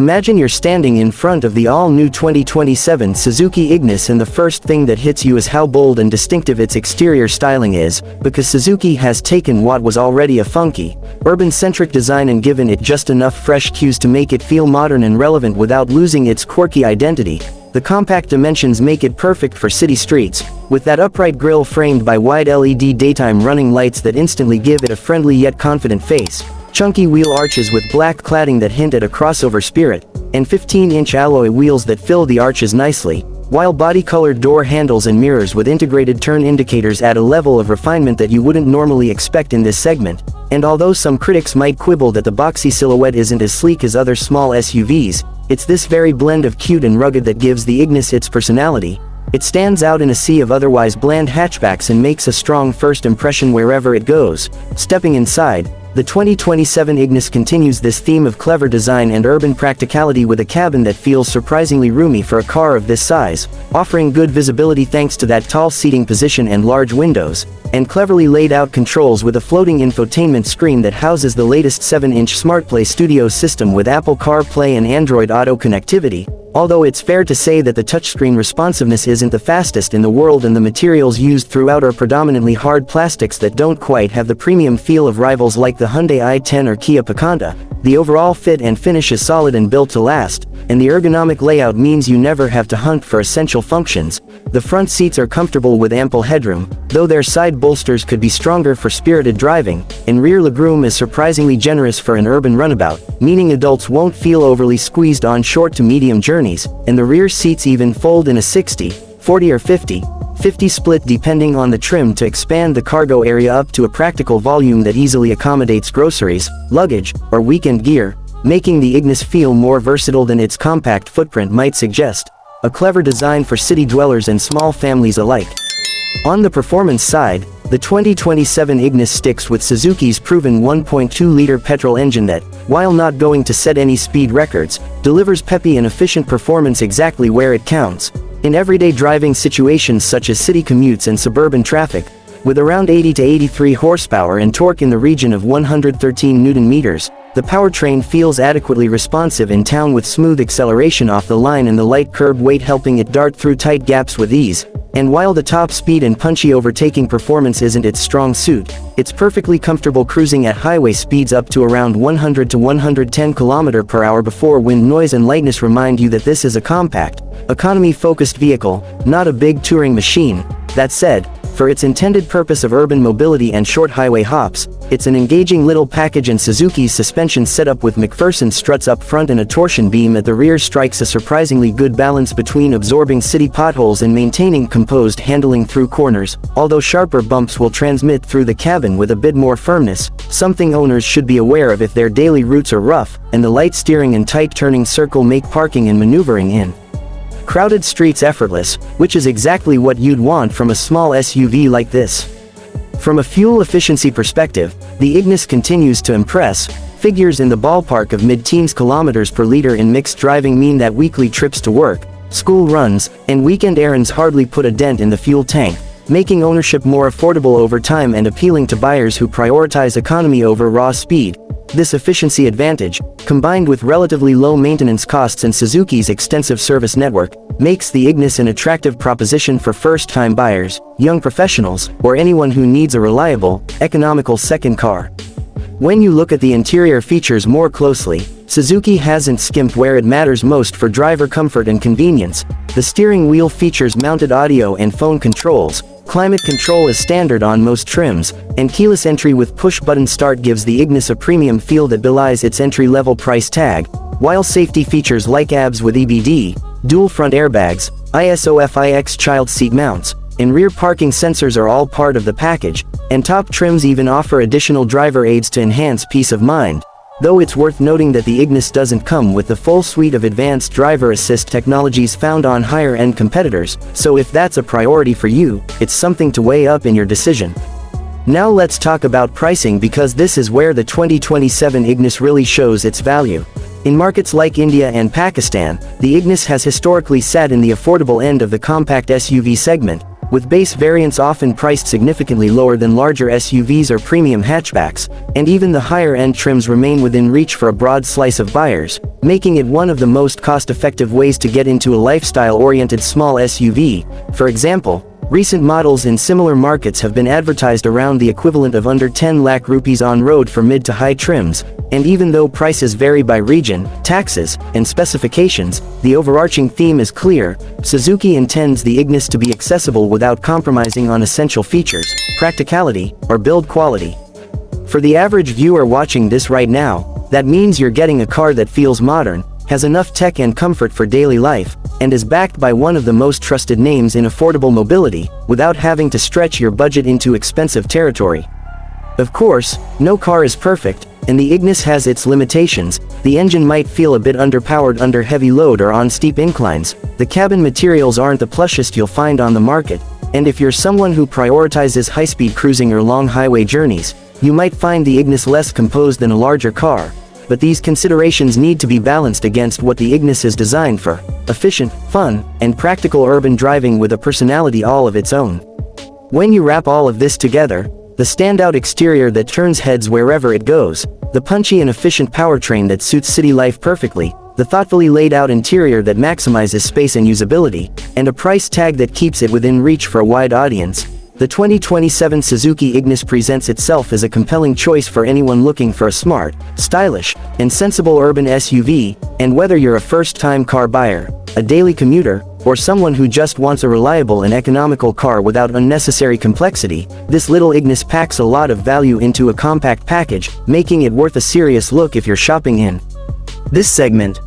Imagine you're standing in front of the all-new 2027 Suzuki Ignis and the first thing that hits you is how bold and distinctive its exterior styling is, because Suzuki has taken what was already a funky, urban-centric design and given it just enough fresh cues to make it feel modern and relevant without losing its quirky identity. The compact dimensions make it perfect for city streets, with that upright grille framed by wide LED daytime running lights that instantly give it a friendly yet confident face. Chunky wheel arches with black cladding that hint at a crossover spirit, and 15-inch alloy wheels that fill the arches nicely, while body-colored door handles and mirrors with integrated turn indicators add a level of refinement that you wouldn't normally expect in this segment. And although some critics might quibble that the boxy silhouette isn't as sleek as other small SUVs, it's this very blend of cute and rugged that gives the Ignis its personality. It stands out in a sea of otherwise bland hatchbacks and makes a strong first impression wherever it goes. Stepping inside, the 2027 Ignis continues this theme of clever design and urban practicality with a cabin that feels surprisingly roomy for a car of this size, offering good visibility thanks to that tall seating position and large windows, and cleverly laid out controls with a floating infotainment screen that houses the latest 7-inch SmartPlay Studio system with Apple CarPlay and Android Auto connectivity. Although it's fair to say that the touchscreen responsiveness isn't the fastest in the world and the materials used throughout are predominantly hard plastics that don't quite have the premium feel of rivals like the Hyundai i10 or Kia Picanto, the overall fit and finish is solid and built to last, and the ergonomic layout means you never have to hunt for essential functions. The front seats are comfortable with ample headroom, though their side bolsters could be stronger for spirited driving, and rear legroom is surprisingly generous for an urban runabout, meaning adults won't feel overly squeezed on short to medium journeys, and the rear seats even fold in a 60, 40 or 50 split depending on the trim to expand the cargo area up to a practical volume that easily accommodates groceries, luggage, or weekend gear, making the Ignis feel more versatile than its compact footprint might suggest. A clever design for city dwellers and small families alike. On the performance side, the 2027 Ignis sticks with Suzuki's proven 1.2-liter petrol engine that, while not going to set any speed records, delivers peppy and efficient performance exactly where it counts. In everyday driving situations such as city commutes and suburban traffic, with around 80 to 83 horsepower and torque in the region of 113 Nm, the powertrain feels adequately responsive in town with smooth acceleration off the line and the light curb weight helping it dart through tight gaps with ease. And while the top speed and punchy overtaking performance isn't its strong suit, it's perfectly comfortable cruising at highway speeds up to around 100 to 110 km/h before wind noise and lightness remind you that this is a compact, economy-focused vehicle, not a big touring machine. That said, for its intended purpose of urban mobility and short highway hops, it's an engaging little package, and Suzuki's suspension setup with McPherson struts up front and a torsion beam at the rear strikes a surprisingly good balance between absorbing city potholes and maintaining composed handling through corners, although sharper bumps will transmit through the cabin with a bit more firmness, something owners should be aware of if their daily routes are rough, and the light steering and tight turning circle make parking and maneuvering in crowded streets effortless, which is exactly what you'd want from a small SUV like this. From a fuel efficiency perspective, the Ignis continues to impress. Figures in the ballpark of mid-teens kilometers per liter in mixed driving mean that weekly trips to work, school runs, and weekend errands hardly put a dent in the fuel tank, making ownership more affordable over time and appealing to buyers who prioritize economy over raw speed. This efficiency advantage, combined with relatively low maintenance costs and Suzuki's extensive service network, makes the Ignis an attractive proposition for first-time buyers, young professionals, or anyone who needs a reliable, economical second car. When you look at the interior features more closely, Suzuki hasn't skimped where it matters most for driver comfort and convenience. The steering wheel features mounted audio and phone controls, climate control is standard on most trims, and keyless entry with push-button start gives the Ignis a premium feel that belies its entry-level price tag, while safety features like ABS with EBD, dual front airbags, ISOFIX child seat mounts, and rear parking sensors are all part of the package, and top trims even offer additional driver aids to enhance peace of mind. Though it's worth noting that the Ignis doesn't come with the full suite of advanced driver assist technologies found on higher-end competitors, so if that's a priority for you, it's something to weigh up in your decision. Now let's talk about pricing, because this is where the 2027 Ignis really shows its value. In markets like India and Pakistan, the Ignis has historically sat in the affordable end of the compact SUV segment, with base variants often priced significantly lower than larger SUVs or premium hatchbacks, and even the higher-end trims remain within reach for a broad slice of buyers, making it one of the most cost-effective ways to get into a lifestyle-oriented small SUV. For example, recent models in similar markets have been advertised around the equivalent of under 10 lakh rupees on road for mid to high trims, and even though prices vary by region, taxes, and specifications, the overarching theme is clear: Suzuki intends the Ignis to be accessible without compromising on essential features, practicality, or build quality. For the average viewer watching this right now, that means you're getting a car that feels modern, has enough tech and comfort for daily life, and is backed by one of the most trusted names in affordable mobility, without having to stretch your budget into expensive territory. Of course, no car is perfect, and the Ignis has its limitations. The engine might feel a bit underpowered under heavy load or on steep inclines, the cabin materials aren't the plushest you'll find on the market, and if you're someone who prioritizes high-speed cruising or long highway journeys, you might find the Ignis less composed than a larger car. But these considerations need to be balanced against what the Ignis is designed for: efficient, fun, and practical urban driving with a personality all of its own. When you wrap all of this together, the standout exterior that turns heads wherever it goes, the punchy and efficient powertrain that suits city life perfectly, the thoughtfully laid out interior that maximizes space and usability, and a price tag that keeps it within reach for a wide audience, the 2027 Suzuki Ignis presents itself as a compelling choice for anyone looking for a smart, stylish, and sensible urban SUV. And whether you're a first-time car buyer, a daily commuter, or someone who just wants a reliable and economical car without unnecessary complexity, this little Ignis packs a lot of value into a compact package, making it worth a serious look if you're shopping in this segment.